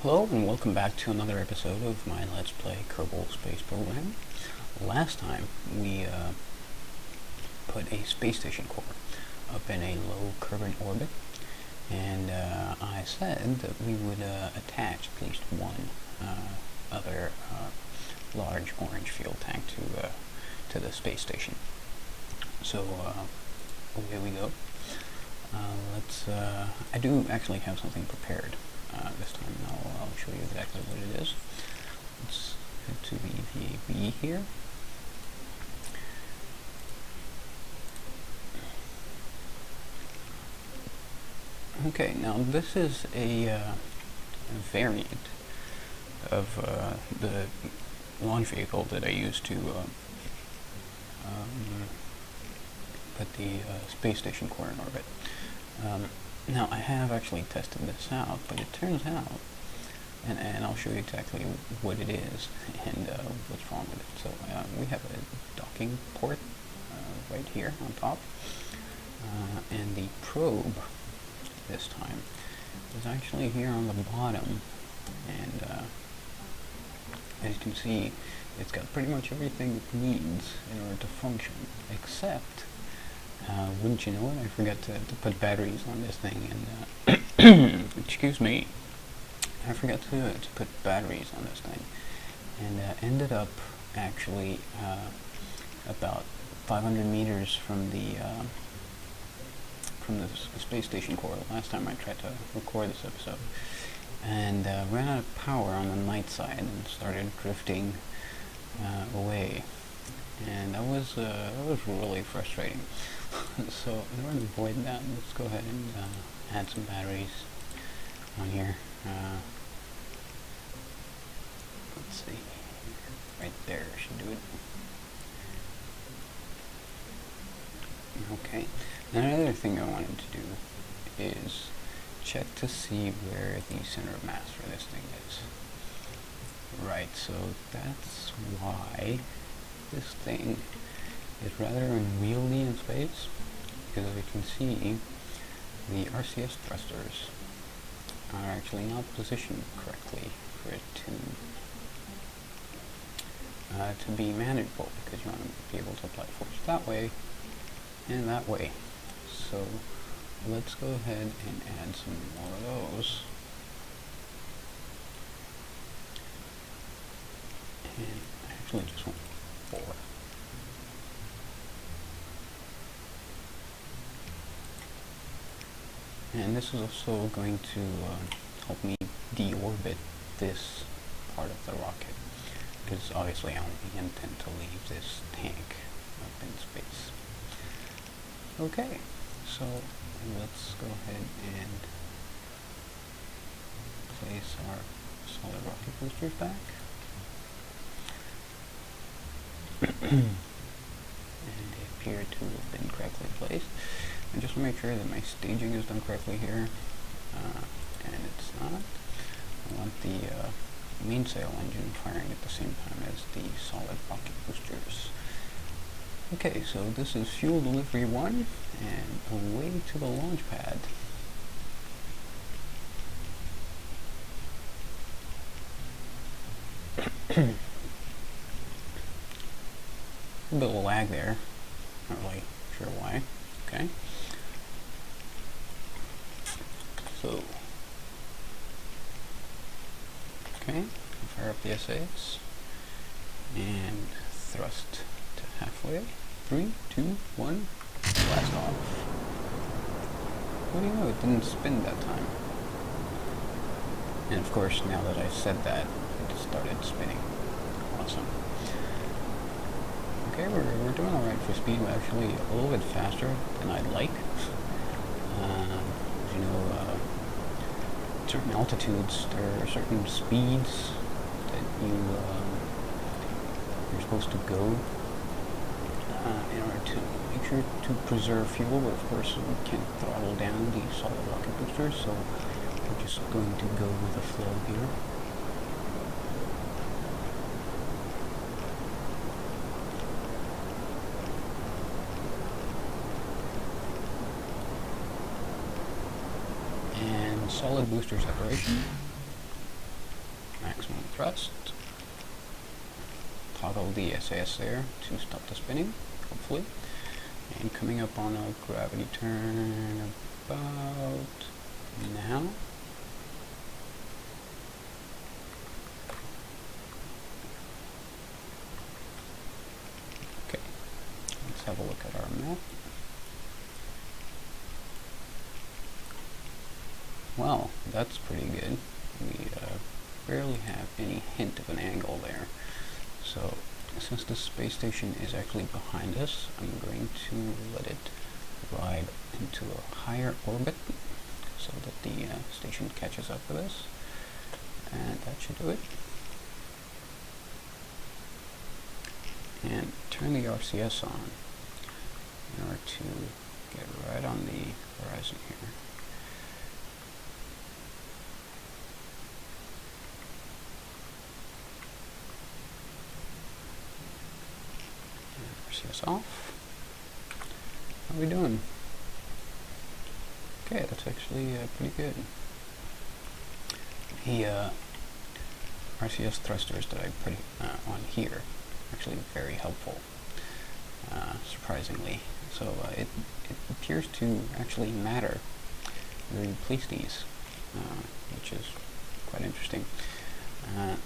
Hello and welcome back to another episode of my Let's Play Kerbal Space Program. Last time we put a space station core up in a low Kerbal orbit, and I said that we would attach at least one other large orange fuel tank to the space station. So away we go. I do actually have something prepared this time, and I'll show you exactly what it is. Let's head to the VAB here. Okay, now this is a variant of the launch vehicle that I used to put the space station core in orbit. Now, I have actually tested this out, but it turns out, and I'll show you exactly what it is and what's wrong with it. So we have a docking port right here on top, and the probe this time is actually here on the bottom, and as you can see, it's got pretty much everything it needs in order to function, except wouldn't you know it, I forgot to put batteries on this thing, and excuse me, I forgot to put batteries on this thing, and ended up actually about 500 meters from the space station core last time I tried to record this episode, and ran out of power on the night side and started drifting away, and that was really frustrating. So in order to avoid that, let's go ahead and add some batteries on here. Let's see, right there should do it. Okay, now another thing I wanted to do is check to see where the center of mass for this thing is. Right, so that's why this thing is rather unwieldy in space, because as you can see, the RCS thrusters are actually not positioned correctly for it to be manageable, because you want to be able to apply force that way and that way. So let's go ahead and add some more of those. And I actually just want 4. And this is also going to help me deorbit this part of the rocket, because obviously I only intend to leave this tank up in space. Okay, so let's go ahead and place our solid rocket boosters back. And they appear to have been correctly placed. And just to make sure that my staging is done correctly here, and it's not, I want the mainsail engine firing at the same time as the solid rocket boosters. Okay, so this is fuel delivery 1, and away to the launch pad. A bit of lag there, not really sure why. Okay. So, okay, fire up the SAS, and thrust to halfway. 3, 2, 1, blast off. What do you know, it didn't spin that time. And of course, now that I said that, it started spinning. Awesome. Okay, we're doing alright for speed. We're actually a little bit faster than I'd like. You know, certain altitudes, there are certain speeds that you're supposed to go in order to make sure to preserve fuel, but of course we can't throttle down the solid rocket boosters, so we're just going to go with the flow here. And solid booster separation. thrust. Toggle the SAS there to stop the spinning, hopefully. And coming up on a gravity turn about now. Okay, let's have a look at our map. Well, that's pretty good. We barely have any hint of an angle there. So, since the space station is actually behind us, I'm going to let it ride into a higher orbit so that the station catches up with us. And that should do it. And turn the RCS on in order to get right on the horizon here. RCS off. How are we doing? Okay, that's actually pretty good. The RCS thrusters that I put on here are actually very helpful, surprisingly. So it appears to actually matter where you place these, which is quite interesting.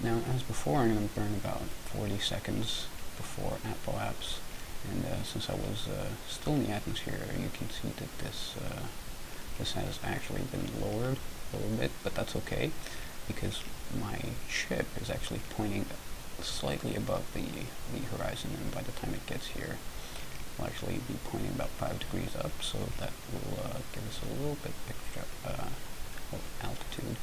Now, as before, I'm going to burn about 40 seconds before apoapse. And since I was still in the atmosphere, you can see that this has actually been lowered a little bit, but that's okay, because my ship is actually pointing slightly above the horizon, and by the time it gets here, it'll actually be pointing about 5 degrees up, so that will give us a little bit extra altitude.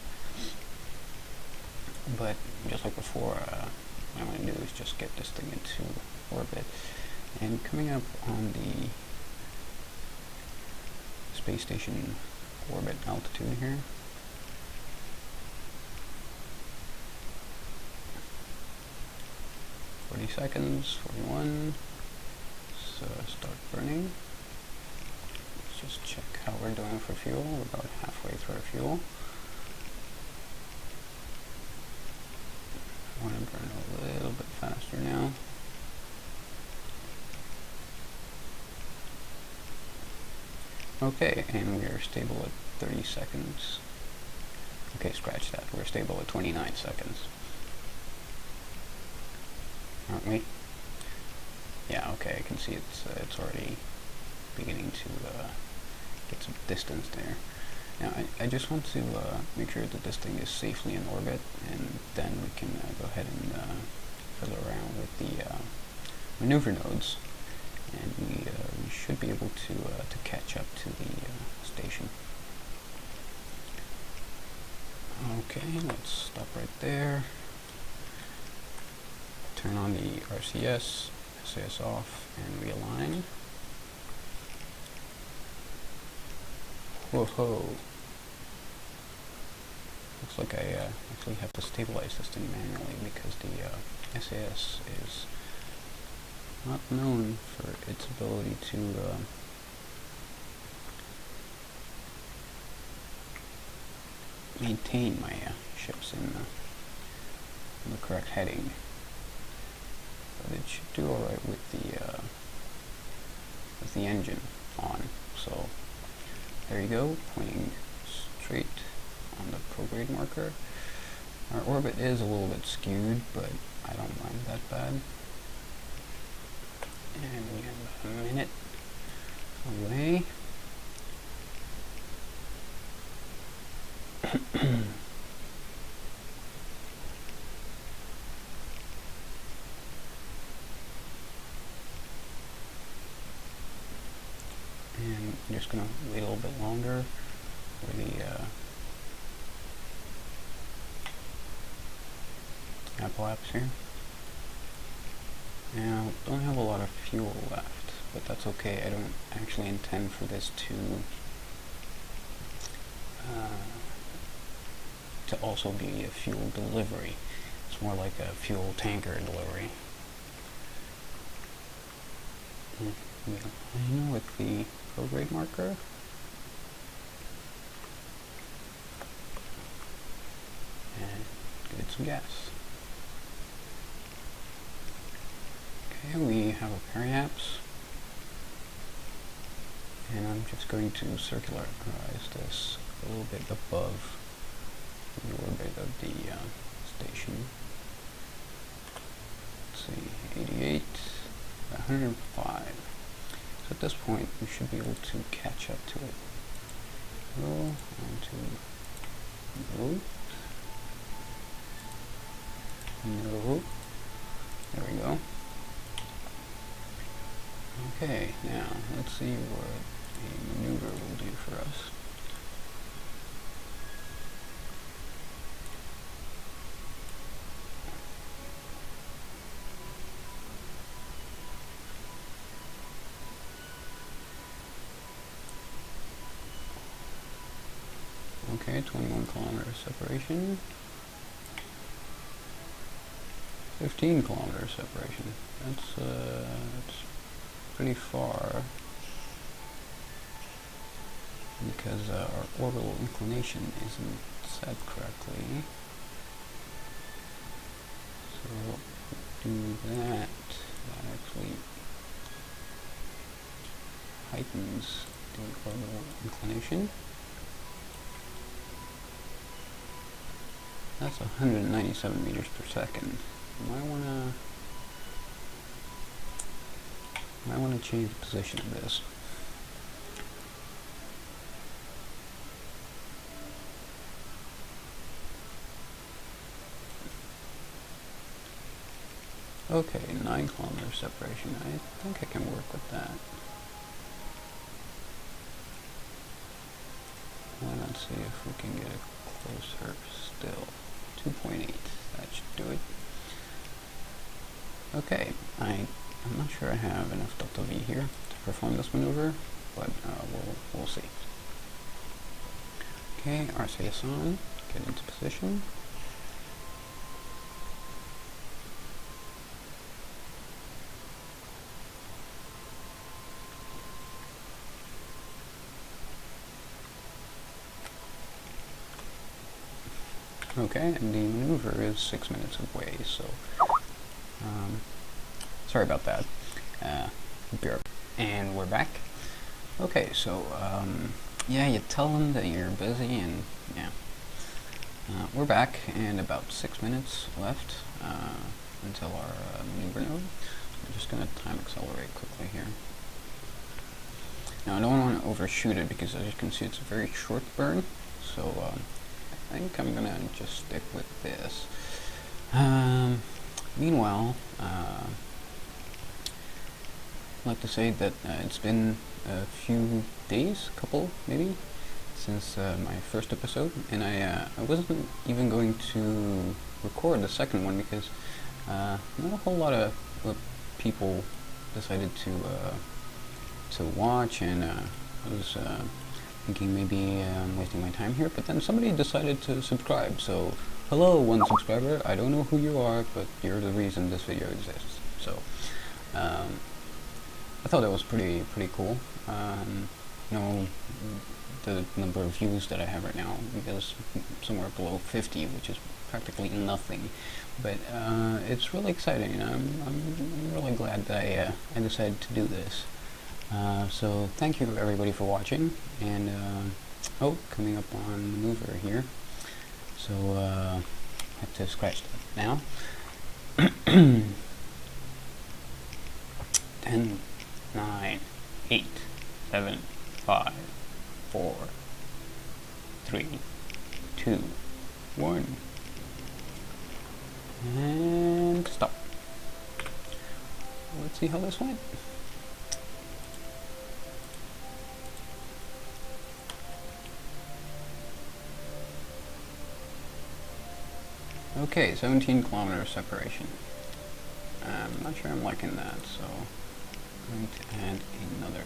But just like before, what I'm going to do is just get this thing into orbit. And coming up on the space station orbit altitude here, seconds, 41, so start burning. Let's just check how we're doing for fuel. We're about halfway through our fuel. I want to burn a little bit faster now. Okay, and we are stable at 30 seconds. Okay, scratch that. We're stable at 29 seconds. Aren't we? Yeah, okay, I can see it's already beginning to get some distance there. Now, I just want to make sure that this thing is safely in orbit, and then we can go ahead and fiddle around with the maneuver nodes, and we should be able to catch up to the station. Okay, let's stop right there. Turn on the RCS, SAS off, and realign. Whoa! Looks like I actually have to stabilize this thing manually because the SAS is not known for its ability to maintain my ships in the correct heading. But it should do alright with the engine on. So there you go, pointing straight on the prograde marker. Our orbit is a little bit skewed, but I don't mind that bad. And we have about a minute away. And I'm just going to wait a little bit longer for the apoapse here. Now, don't have a lot of fuel left, but that's okay. I don't actually intend for this to also be a fuel delivery. It's more like a fuel tanker delivery. We align with the prograde marker. And give it some gas. Okay, we have a periapse, and I'm just going to circularize this a little bit above the orbit of the station. Let's see, 88, 105. So at this point, we should be able to catch up to it. Go on to no. No. There we go. Okay, now let's see what a maneuver will do for us. Okay, 21 kilometers separation. 15 kilometers separation. That's pretty far because our orbital inclination isn't set correctly. So do that. That actually heightens the orbital inclination. That's 197 meters per second. Might wanna change the position of this. Okay, 9 kilometers separation. I think I can work with that. And let's see if we can get it closer still. 2.8. That should do it. Okay, I'm not sure I have enough delta V here to perform this maneuver, but we'll see. Okay, RCS on. Get into position. Okay, and the maneuver is 6 minutes away, so sorry about that. And we're back. Okay, so yeah, you tell them that you're busy, and yeah, we're back, and about 6 minutes left until our maneuver node. I'm just going to time accelerate quickly here. Now I don't want to overshoot it because, as you can see, it's a very short burn, so I think I'm gonna just stick with this. Meanwhile, I'd like to say that it's been a few days, couple maybe, since my first episode, and I wasn't even going to record the second one because not a whole lot of people decided to watch, and I was thinking maybe I'm wasting my time here, but then somebody decided to subscribe. So, hello, one subscriber. I don't know who you are, but you're the reason this video exists. So, I thought that was pretty cool. You know, the number of views that I have right now is somewhere below 50, which is practically nothing. But it's really exciting. I'm really glad that I decided to do this. So thank you everybody for watching, and oh, coming up on maneuver here, so I have to scratch that now. 10, 9, 8, 7, 5, 4, 3, 2, 1, and stop. Let's see how this went. Okay, 17 kilometers separation. I'm not sure I'm liking that, so I'm going to add another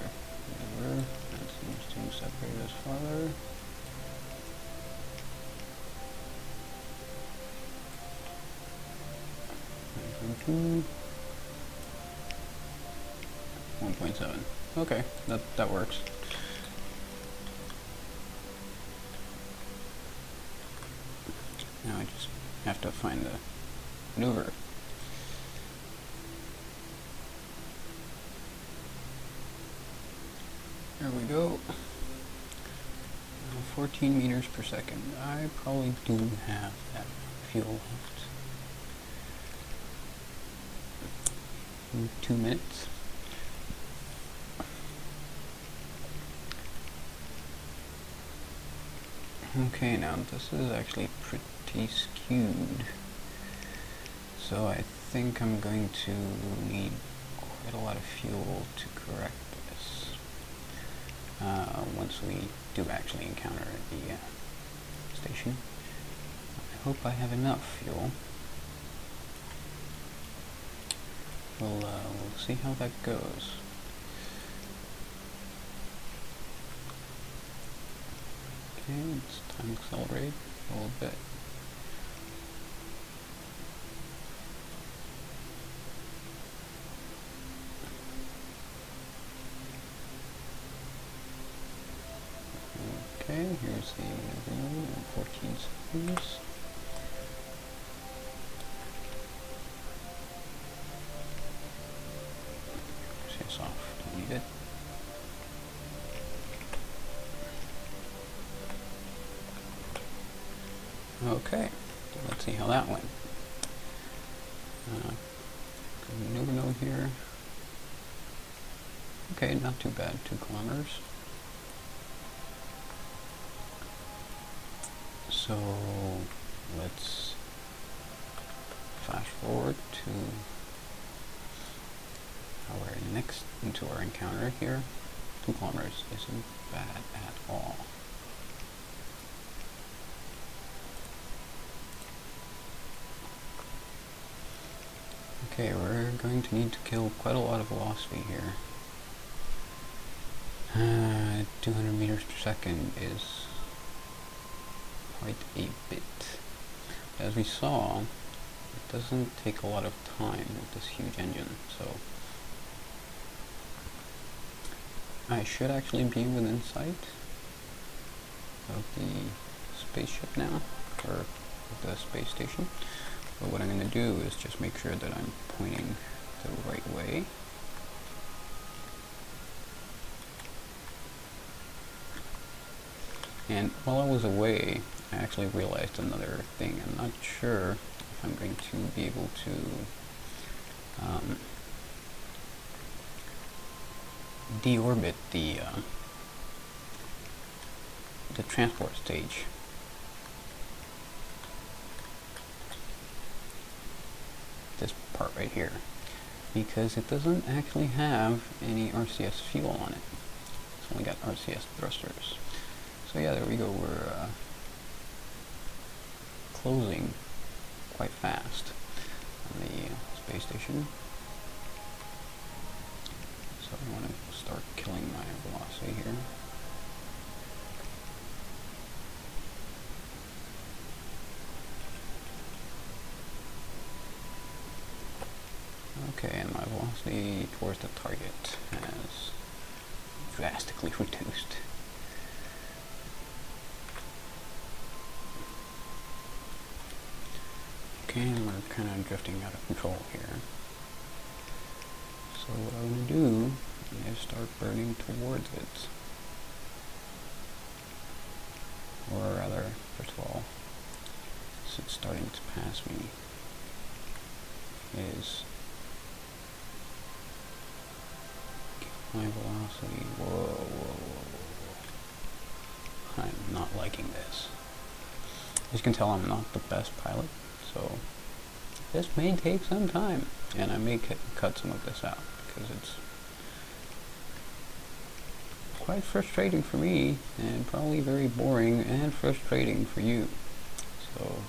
maneuver that seems to separate us farther. Two. 1.7. Okay, that works. Now I just have to find the maneuver. There we go. 14 meters per second. I probably do have that fuel left. In 2 minutes. Okay, now this is actually pretty skewed. So I think I'm going to need quite a lot of fuel to correct this. Once we do actually encounter the station. I hope I have enough fuel. We'll see how that goes. Okay, it's time to accelerate a little bit. Okay, here's the video in 14 seconds. RCS off, don't need it. Okay, let's see how that went. New node here. Okay, not too bad, 2 kilometers. So let's flash forward to into our encounter here. 2 kilometers isn't bad at all. Okay, we're going to need to kill quite a lot of velocity here. 200 meters per second is quite a bit. As we saw, it doesn't take a lot of time with this huge engine, so I should actually be within sight of the spaceship now, or the space station. But what I'm going to do is just make sure that I'm pointing the right way. And while I was away, I actually realized another thing. I'm not sure if I'm going to be able to deorbit the transport stage. This part right here, because it doesn't actually have any RCS fuel on it. It's only got RCS thrusters. So yeah, there we go. We're closing quite fast on the space station. So I want to start killing my velocity here. Okay, and my velocity towards the target has drastically reduced. Okay, and we're kind of drifting out of control here. So what I'm going to do is start burning towards it. Or rather, first of all, since it's starting to pass me, is my velocity. Whoa, whoa, whoa. I'm not liking this. As you can tell, I'm not the best pilot, so this may take some time, and I may cut some of this out because it's quite frustrating for me, and probably very boring and frustrating for you. So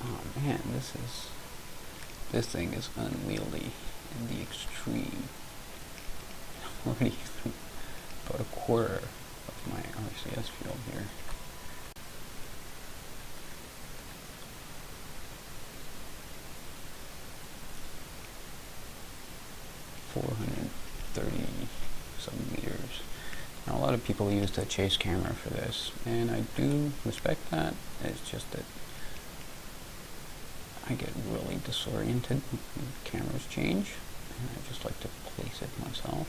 oh man, this thing is unwieldy in the extreme. I'm already about a quarter of my RCS field here. $430-some meters. Now a lot of people use the chase camera for this, and I do respect that. It's just that I get really disoriented when cameras change, and I just like to place it myself.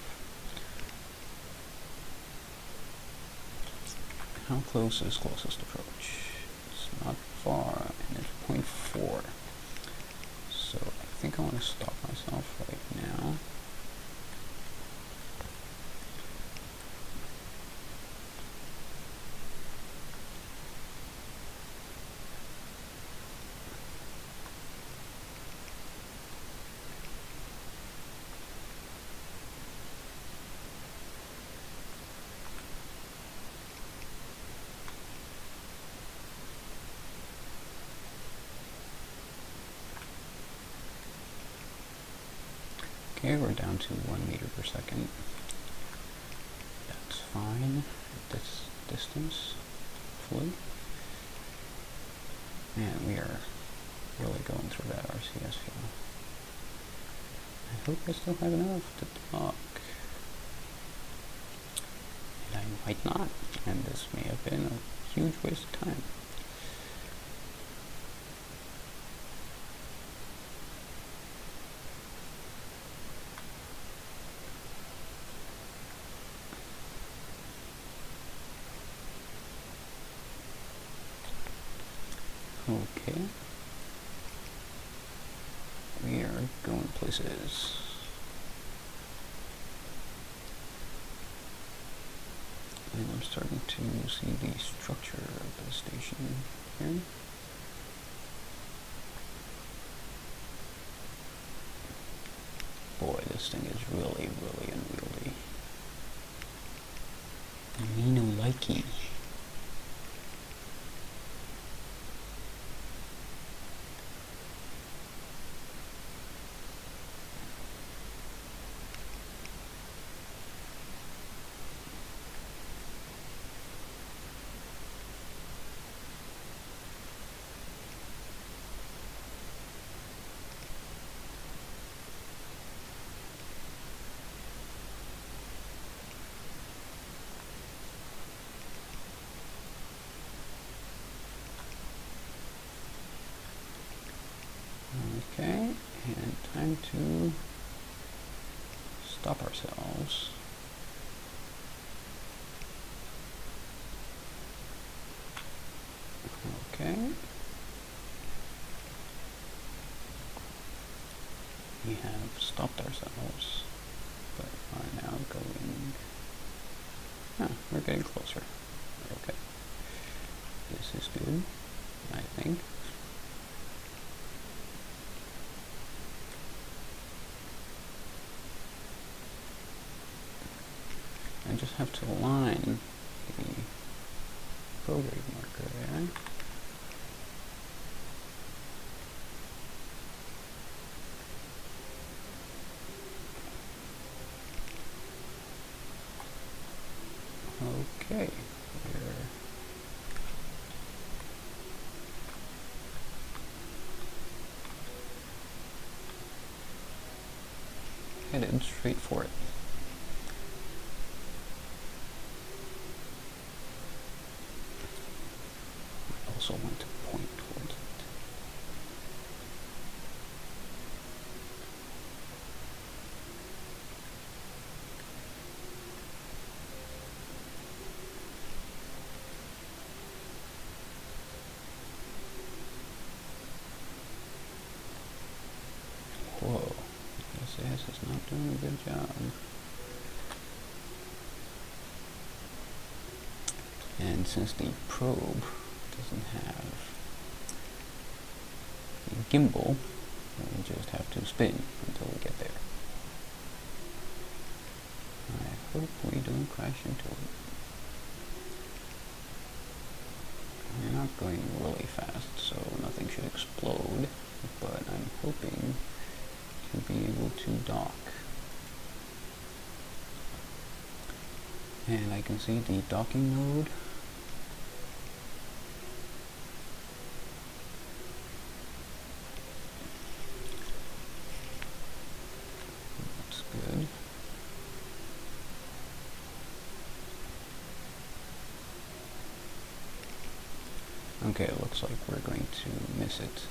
How close is closest approach? It's not far, and it's 0.4. So I think I want to stop myself right now. Okay, we're down to 1 meter per second. That's fine at this distance, hopefully. And we are really going through that RCS file. I hope I still have enough to talk. And I might not, and this may have been a huge waste of time. Okay. We are going places. And I'm starting to see the structure of the station here. Boy, this thing is really, really unwieldy. Me no likey. Okay, and time to stop ourselves. Okay. We have stopped ourselves, but are now going... we're getting closer. Okay. This is good, I think. I just have to align the prograde marker there. Okay, we're headed straight for it. I also want to point towards it. Whoa, SAS is not doing a good job. And since the probe doesn't have the gimbal, we just have to spin until we get there. I hope we don't crash into it. We're not going really fast, so nothing should explode, but I'm hoping to be able to dock. And I can see the docking node. That's good. Okay, it looks like we're going to miss it.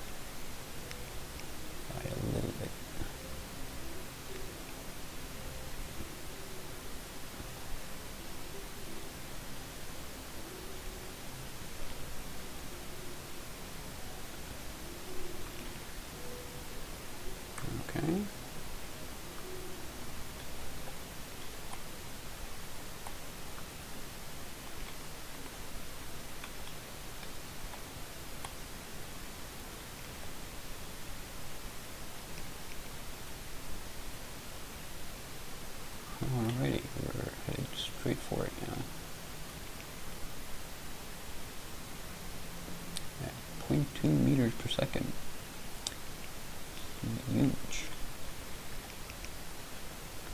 1.2 meters per second. Huge.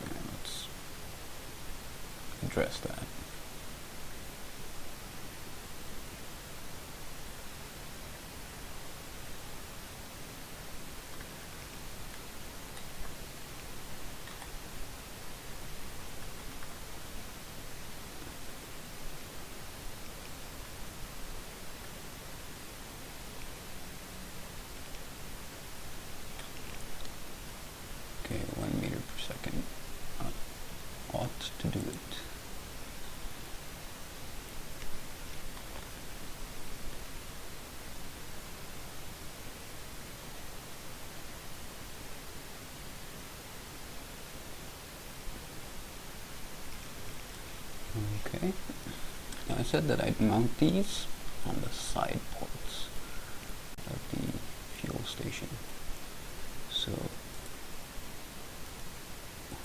Alright, let's address that. Okay, 1 meter per second ought to do it. Okay, now I said that I'd mount these on the side ports of the fuel station. So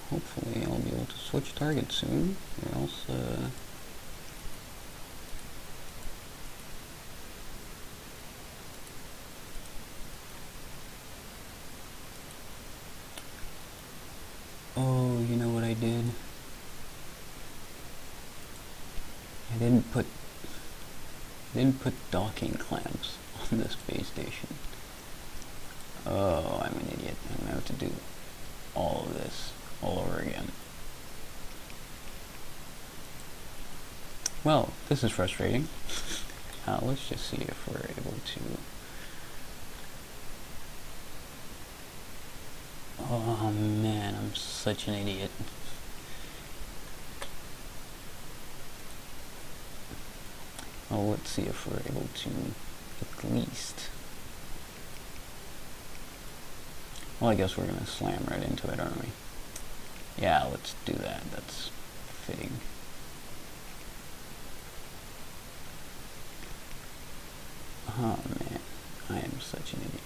hopefully I'll be able to switch targets soon, or else oh, you know what I did? I didn't put docking clamps on the space station. Oh, I'm an idiot. I'm gonna have to do all of this all over again. Well, this is frustrating. Let's just see if we're able to... Oh man, I'm such an idiot. Well, let's see if we're able to at least... Well, I guess we're gonna slam right into it, aren't we? Yeah, let's do that. That's fitting. Oh man, I am such an idiot.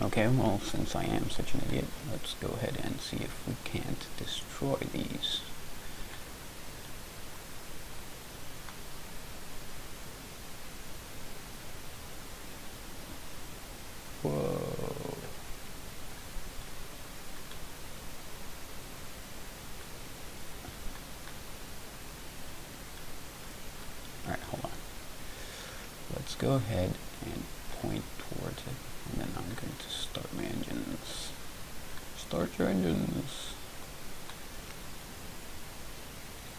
Okay, well, since I am such an idiot, let's go ahead and see if we can't destroy these. Whoa. Alright, hold on. Let's go ahead and point towards it, and then I'm going to start my engines. Start your engines.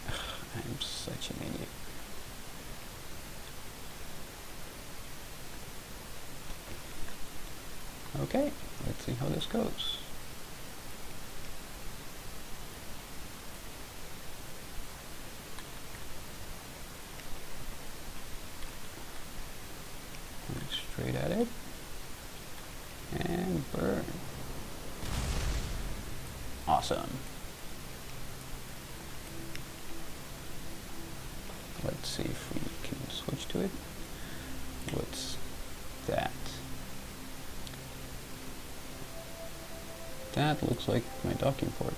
I'm such an idiot. Okay, let's see how this goes. Look straight at it. And burn. Awesome. Let's see if we can switch to it. What's that? That looks like my docking port.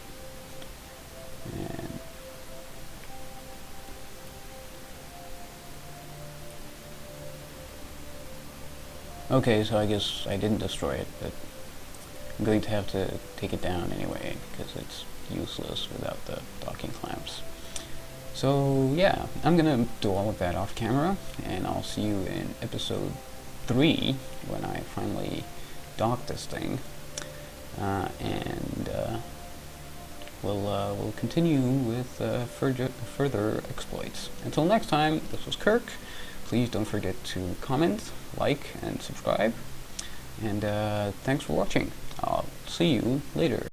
And okay, so I guess I didn't destroy it, but I'm going to have to take it down anyway because it's useless without the docking clamps. So yeah, I'm gonna do all of that off camera, and I'll see you in episode 3 when I finally dock this thing. And we'll continue with further exploits. Until next time, this was Kirk. Please don't forget to comment, like, and subscribe. And thanks for watching. I'll see you later.